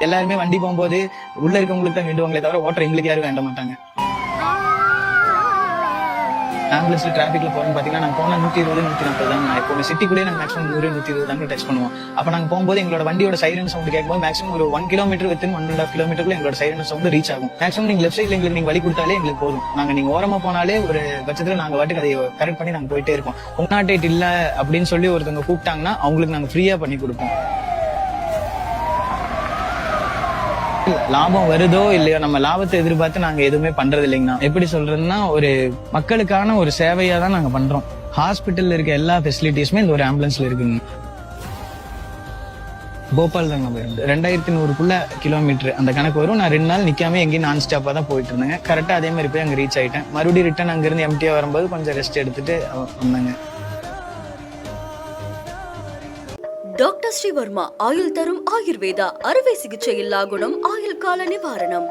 எல்லாருமே வண்டி போகும்போது உள்ள இருக்கவங்களுக்கு தான் வேண்டுவாங்களே தவிர ஓட்டுற எங்களுக்கு யாரும் வேண்ட மாட்டாங்க. ஆம்புலன்ஸ்ல டிராபிக்ல போறோம்னு பாத்தீங்கன்னா நாங்க போனா 120 140 தான். இப்போ சிட்டிக்குள்ளே நாங்க மேக்ஸிமம் 100 120 தான் டச் பண்ணுவோம். அப்ப நாங்க போகும்போது எங்களோட வண்டியோட சைரன் சவுண்ட் கேட்கும்போது மேக்ஸிமம் ஒரு 1 கிலோமீட்டர் வித்தின் 1.5 கிலோமீட்டருக்குள்ள எங்களோட சைரன் சவுண்ட் ரீச் ஆகும். மேக்ஸிமம் நீங்க லெஃப்ட் சைட்ல எங்களுக்கு நீங்க வழி கொடுத்தாலே எங்களுக்கு போதும். நீங்க ஓரமா போனாலே ஒரு பட்சத்துல நாங்க வாட்டுக்கு அதை கரெக்ட் பண்ணி நாங்க போயிட்டே இருப்போம். 108 இல்ல அப்படின்னு சொல்லி ஒருத்தவங்க கூப்பிட்டாங்கன்னா அவங்களுக்கு நாங்க ஃப்ரீயா பண்ணி கொடுப்போம். லாபம் வருதோ இல்லையோ நம்ம லாபத்தை எதிர்பார்த்து நாங்க எதுவுமே பண்றது இல்லைங்கண்ணா. எப்படி சொல்றதுன்னா ஒரு மக்களுக்கான ஒரு சேவையா தான் நாங்க பண்றோம். ஹாஸ்பிட்டல்ல இருக்க எல்லா ஃபெசிலிட்டிஸுமே இந்த ஒரு ஆம்புலன்ஸ்ல இருக்குங்க. போபால் தாங்க போயிருந்தேன். 2100 கிலோமீட்டர் அந்த கணக்கு வரும். நான் 2 நாள் நிக்காம எங்கேயும் நான் ஸ்டாப்பா தான் போயிட்டு இருந்தேங்க. கரெக்டா அதே மாதிரி போய் அங்க ரீச் ஆயிட்டேன். மறுபடியும் ரிட்டர்ன் அங்க இருந்து எம்டியா வரும்போது கொஞ்சம் ரெஸ்ட் எடுத்துட்டு வந்தாங்க. டாக்டர் ஸ்ரீவர்மா ஆயுள் தரும் ஆயுர்வேதா அறுவை சிகிச்சை இல்லா குணம் ஆயுள் கால நிவாரணம்.